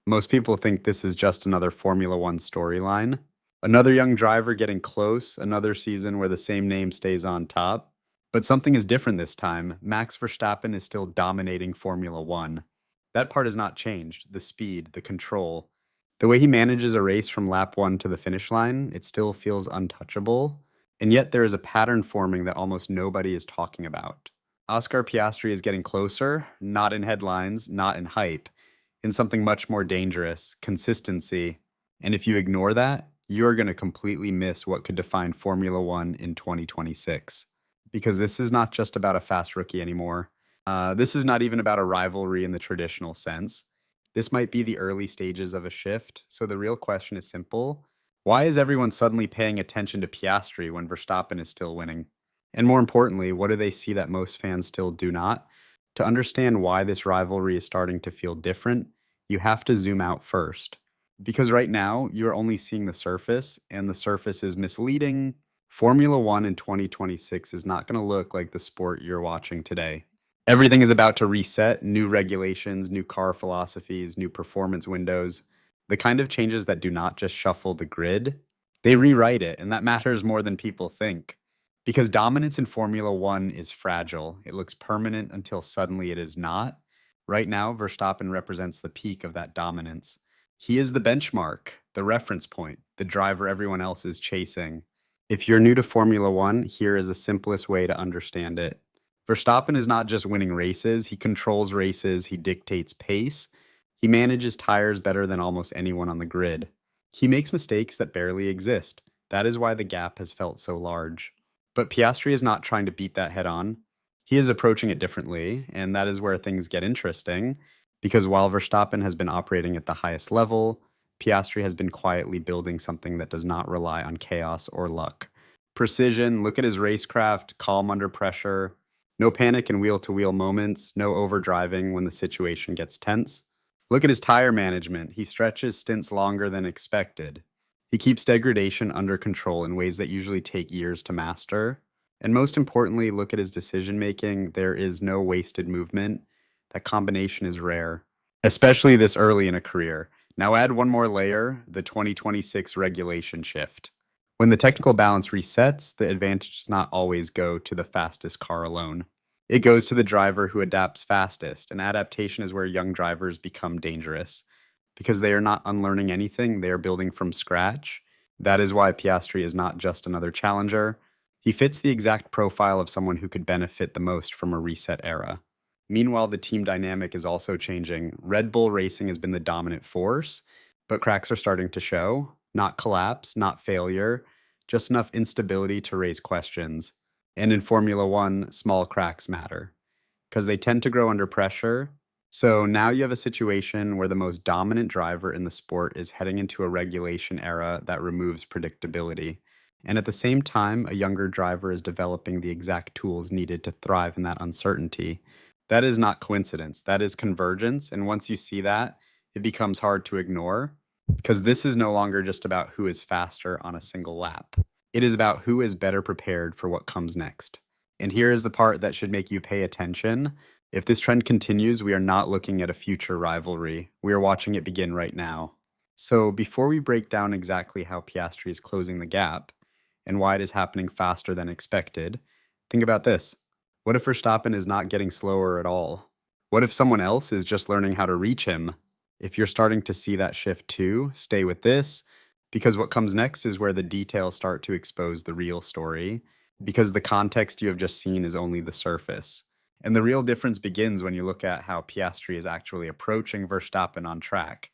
Most people think this is just another Formula One storyline. Another young driver getting close, another season where the same name stays on top. But something is different this time. Max Verstappen is still dominating Formula One. That part has not changed. The speed, the control. The way he manages a race from lap one to the finish line, it still feels untouchable. And yet there is a pattern forming that almost nobody is talking about. Oscar Piastri is getting closer, not in headlines, not in hype, in something much more dangerous, consistency. And if you ignore that, you're going to completely miss what could define Formula One in 2026. Because this is not just about a fast rookie anymore. This is not even about a rivalry in the traditional sense. This might be the early stages of a shift. So the real question is simple. Why is everyone suddenly paying attention to Piastri when Verstappen is still winning? And more importantly, what do they see that most fans still do not? To understand why this rivalry is starting to feel different, you have to zoom out first. Because right now, you're only seeing the surface, and the surface is misleading. Formula One in 2026 is not going to look like the sport you're watching today. Everything is about to reset, new regulations, new car philosophies, new performance windows. The kind of changes that do not just shuffle the grid, they rewrite it, and that matters more than people think. Because dominance in Formula One is fragile. It looks permanent until suddenly it is not. Right now, Verstappen represents the peak of that dominance. He is the benchmark, the reference point, the driver everyone else is chasing. If you're new to Formula One, here is the simplest way to understand it. Verstappen is not just winning races, he controls races, he dictates pace, he manages tires better than almost anyone on the grid. He makes mistakes that barely exist. That is why the gap has felt so large. But Piastri is not trying to beat that head on. He is approaching it differently, and that is where things get interesting, because while Verstappen has been operating at the highest level, Piastri has been quietly building something that does not rely on chaos or luck. Precision, look at his racecraft, calm under pressure, no panic in wheel to wheel moments, no overdriving when the situation gets tense. Look at his tire management. He stretches stints longer than expected. He keeps degradation under control in ways that usually take years to master. And most importantly, look at his decision making. There is no wasted movement. That combination is rare, especially this early in a career. Now add one more layer, the 2026 regulation shift. When the technical balance resets, the advantage does not always go to the fastest car alone. It goes to the driver who adapts fastest, and adaptation is where young drivers become dangerous. Because they are not unlearning anything, they are building from scratch. That is why Piastri is not just another challenger. He fits the exact profile of someone who could benefit the most from a reset era. Meanwhile, the team dynamic is also changing. Red Bull Racing has been the dominant force, but cracks are starting to show. Not collapse, not failure, just enough instability to raise questions. And in Formula One, small cracks matter because they tend to grow under pressure. So now you have a situation where the most dominant driver in the sport is heading into a regulation era that removes predictability. And at the same time, a younger driver is developing the exact tools needed to thrive in that uncertainty. That is not coincidence, that is convergence. And once you see that, it becomes hard to ignore because this is no longer just about who is faster on a single lap. It is about who is better prepared for what comes next. And here is the part that should make you pay attention. If this trend continues, we are not looking at a future rivalry. We are watching it begin right now. So, before we break down exactly how Piastri is closing the gap and why it is happening faster than expected, think about this. What if Verstappen is not getting slower at all? What if someone else is just learning how to reach him? If you're starting to see that shift too, stay with this, because what comes next is where the details start to expose the real story, because the context you have just seen is only the surface. And the real difference begins when you look at how Piastri is actually approaching Verstappen on track.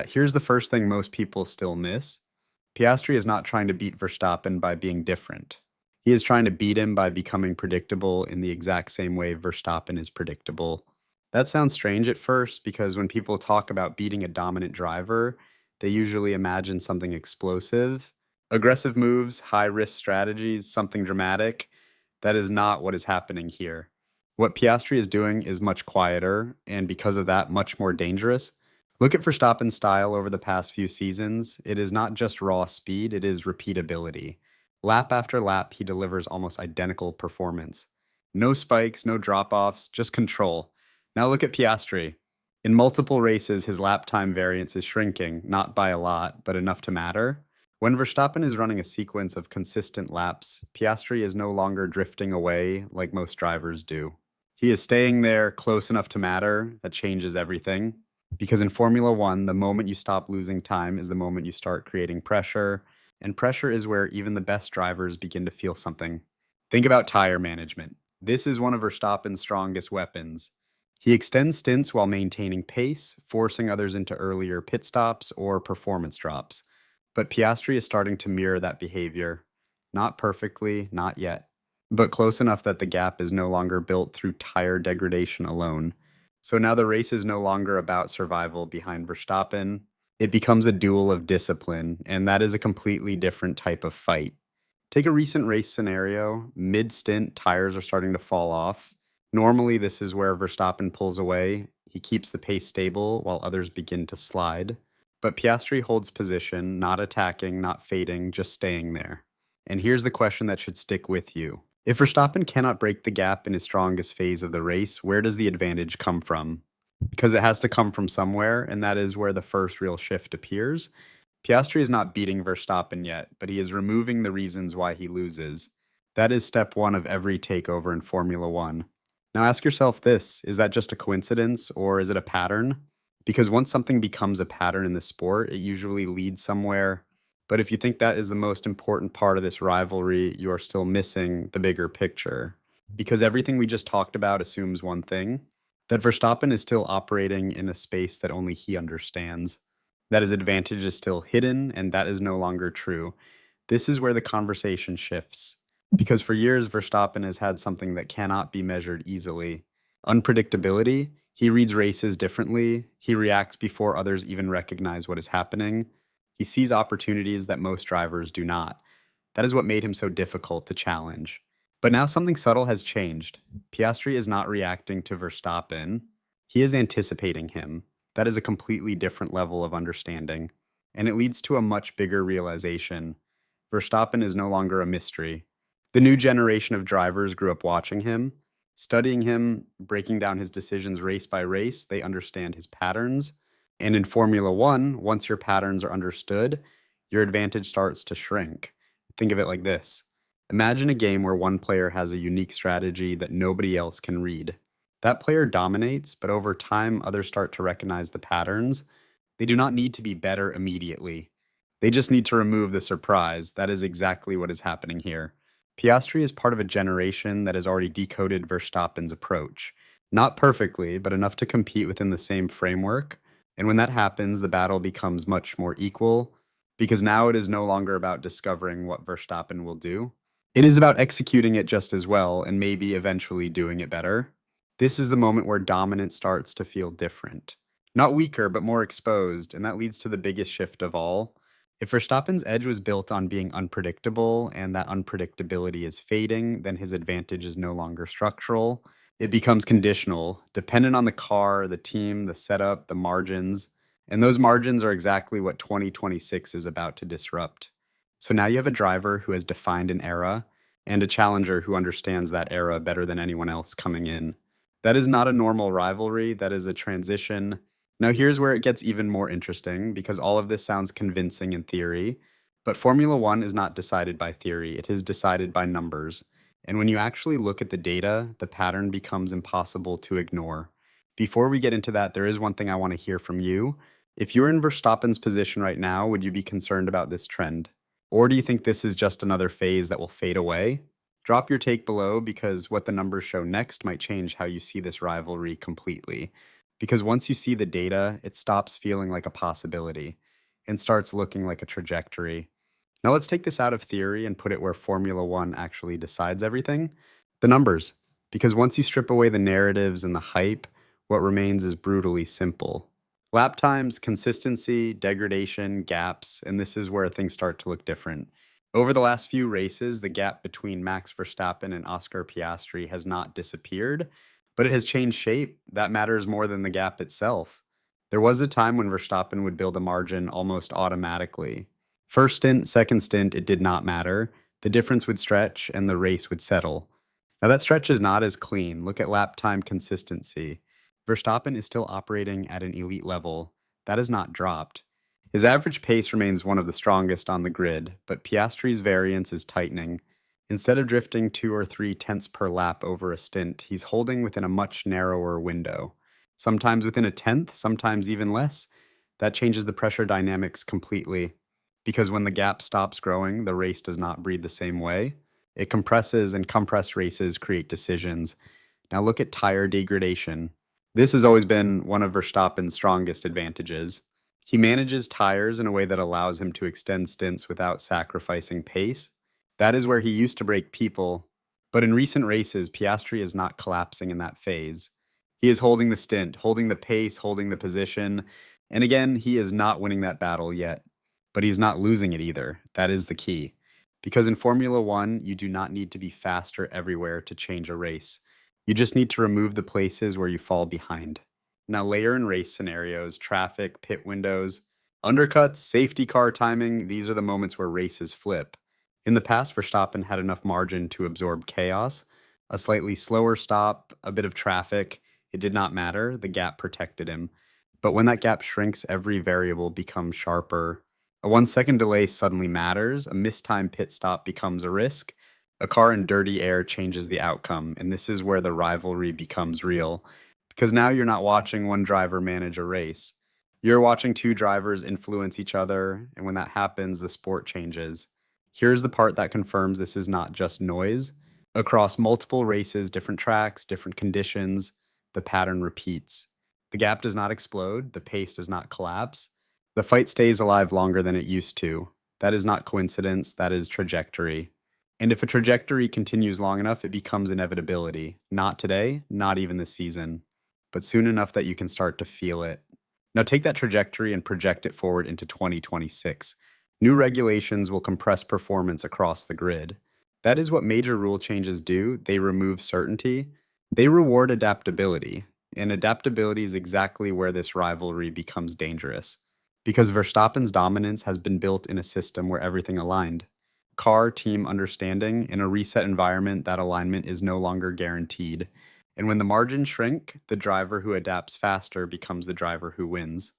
Here's the first thing most people still miss. Piastri is not trying to beat Verstappen by being different. He is trying to beat him by becoming predictable in the exact same way Verstappen is predictable. That sounds strange at first because when people talk about beating a dominant driver, they usually imagine something explosive, aggressive moves, high risk strategies, something dramatic. That is not what is happening here. What Piastri is doing is much quieter, and because of that, much more dangerous. Look at Verstappen's style over the past few seasons. It is not just raw speed, it is repeatability. Lap after lap, he delivers almost identical performance. No spikes, no drop offs, just control. Now look at Piastri. In multiple races, his lap time variance is shrinking, not by a lot, but enough to matter. When Verstappen is running a sequence of consistent laps, Piastri is no longer drifting away like most drivers do. He is staying there close enough to matter. That changes everything. Because in Formula One, the moment you stop losing time is the moment you start creating pressure, and pressure is where even the best drivers begin to feel something. Think about tire management. This is one of Verstappen's strongest weapons. He extends stints while maintaining pace, forcing others into earlier pit stops or performance drops. But Piastri is starting to mirror that behavior. Not perfectly, not yet, but close enough that the gap is no longer built through tire degradation alone. So now the race is no longer about survival behind Verstappen. It becomes a duel of discipline, and that is a completely different type of fight. Take a recent race scenario. Mid stint, tires are starting to fall off. Normally, this is where Verstappen pulls away. He keeps the pace stable while others begin to slide. But Piastri holds position, not attacking, not fading, just staying there. And here's the question that should stick with you. If Verstappen cannot break the gap in his strongest phase of the race, where does the advantage come from? Because it has to come from somewhere, and that is where the first real shift appears. Piastri is not beating Verstappen yet, but he is removing the reasons why he loses. That is step one of every takeover in Formula One. Now ask yourself this, is that just a coincidence or is it a pattern? Because once something becomes a pattern in the sport, it usually leads somewhere. But if you think that is the most important part of this rivalry, you are still missing the bigger picture. Because everything we just talked about assumes one thing, that Verstappen is still operating in a space that only he understands, that his advantage is still hidden, and that is no longer true. This is where the conversation shifts. Because for years, Verstappen has had something that cannot be measured easily unpredictability. He reads races differently, he reacts before others even recognize what is happening. He sees opportunities that most drivers do not. That is what made him so difficult to challenge. But now something subtle has changed. Piastri is not reacting to Verstappen, he is anticipating him. That is a completely different level of understanding. And it leads to a much bigger realization. Verstappen is no longer a mystery. The new generation of drivers grew up watching him, studying him, breaking down his decisions race by race. They understand his patterns. And in Formula One, once your patterns are understood, your advantage starts to shrink. Think of it like this. Imagine a game where one player has a unique strategy that nobody else can read. That player dominates, but over time, others start to recognize the patterns. They do not need to be better immediately. They just need to remove the surprise. That is exactly what is happening here. Piastri is part of a generation that has already decoded Verstappen's approach. Not perfectly, but enough to compete within the same framework. And when that happens, the battle becomes much more equal, because now it is no longer about discovering what Verstappen will do. It is about executing it just as well and maybe eventually doing it better. This is the moment where dominance starts to feel different. Not weaker, but more exposed, and that leads to the biggest shift of all. If Verstappen's edge was built on being unpredictable and that unpredictability is fading, then his advantage is no longer structural. It becomes conditional, dependent on the car, the team, the setup, the margins. And those margins are exactly what 2026 is about to disrupt. So now you have a driver who has defined an era and a challenger who understands that era better than anyone else coming in. That is not a normal rivalry, that is a transition. Now, here's where it gets even more interesting because all of this sounds convincing in theory, but Formula One is not decided by theory, it is decided by numbers. And when you actually look at the data, the pattern becomes impossible to ignore. Before we get into that, there is one thing I want to hear from you. If you're in Verstappen's position right now, would you be concerned about this trend? Or do you think this is just another phase that will fade away? Drop your take below because what the numbers show next might change how you see this rivalry completely. Because once you see the data, it stops feeling like a possibility and starts looking like a trajectory. Now let's take this out of theory and put it where Formula One actually decides everything, the numbers. Because once you strip away the narratives and the hype, what remains is brutally simple. Lap times, consistency, degradation, gaps, and this is where things start to look different. Over the last few races, the gap between Max Verstappen and Oscar Piastri has not disappeared, but it has changed shape. That matters more than the gap itself. There was a time when Verstappen would build a margin almost automatically. First stint, second stint, it did not matter. The difference would stretch and the race would settle. Now that stretch is not as clean. Look at lap time consistency. Verstappen is still operating at an elite level. That has not dropped. His average pace remains one of the strongest on the grid, but Piastri's variance is tightening. Instead of drifting 2 or 3 tenths per lap over a stint, he's holding within a much narrower window. Sometimes within a tenth, sometimes even less. That changes the pressure dynamics completely. Because when the gap stops growing, the race does not breathe the same way. It compresses, and compressed races create decisions. Now look at tire degradation. This has always been one of Verstappen's strongest advantages. He manages tires in a way that allows him to extend stints without sacrificing pace. That is where he used to break people, but in recent races, Piastri is not collapsing in that phase. He is holding the stint, holding the pace, holding the position, and again, he is not winning that battle yet, but he's not losing it either. That is the key. Because in Formula One, you do not need to be faster everywhere to change a race. You just need to remove the places where you fall behind. Now, layer in race scenarios, traffic, pit windows, undercuts, safety car timing. These are the moments where races flip. In the past, Verstappen had enough margin to absorb chaos. A slightly slower stop, a bit of traffic, it did not matter. The gap protected him. But when that gap shrinks, every variable becomes sharper. A 1 second delay suddenly matters. A mistimed pit stop becomes a risk. A car in dirty air changes the outcome. And this is where the rivalry becomes real. Because now you're not watching one driver manage a race. You're watching two drivers influence each other. And when that happens, the sport changes. Here's the part that confirms this is not just noise. Across multiple races, different tracks, different conditions, the pattern repeats. The gap does not explode, the pace does not collapse. The fight stays alive longer than it used to. That is not coincidence, that is trajectory. And if a trajectory continues long enough, it becomes inevitability. Not today, not even this season, but soon enough that you can start to feel it. Now take that trajectory and project it forward into 2026. New regulations will compress performance across the grid. That is what major rule changes do. They remove certainty. They reward adaptability. And adaptability is exactly where this rivalry becomes dangerous. Because Verstappen's dominance has been built in a system where everything aligned. Car team understanding, in a reset environment, that alignment is no longer guaranteed. And when the margins shrink, the driver who adapts faster becomes the driver who wins.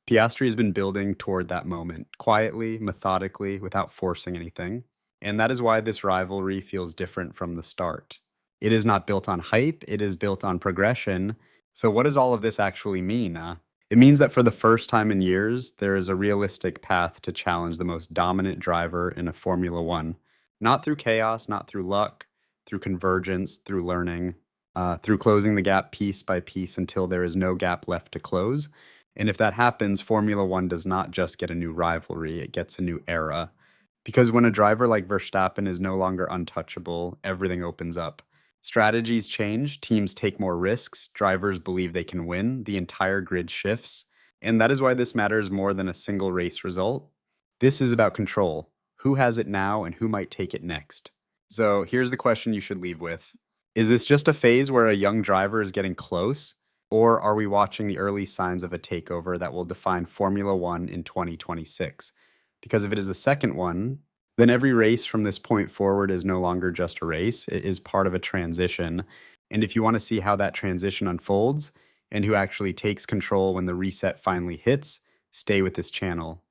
Piastri has been building toward that moment, quietly, methodically, without forcing anything. And that is why this rivalry feels different from the start. It is not built on hype, it is built on progression. So what does all of this actually mean? It means that for the first time in years, there is a realistic path to challenge the most dominant driver in a Formula One. Not through chaos, not through luck, through convergence, through learning, through closing the gap piece by piece until there is no gap left to close. And if that happens, Formula One does not just get a new rivalry, it gets a new era. Because when a driver like Verstappen is no longer untouchable, everything opens up. Strategies change, teams take more risks, drivers believe they can win, the entire grid shifts. And that is why this matters more than a single race result. This is about control. Who has it now and who might take it next? So here's the question you should leave with. Is this just a phase where a young driver is getting close? Or are we watching the early signs of a takeover that will define Formula One in 2026? Because if it is the second one, then every race from this point forward is no longer just a race. It is part of a transition. And if you want to see how that transition unfolds and who actually takes control when the reset finally hits, stay with this channel.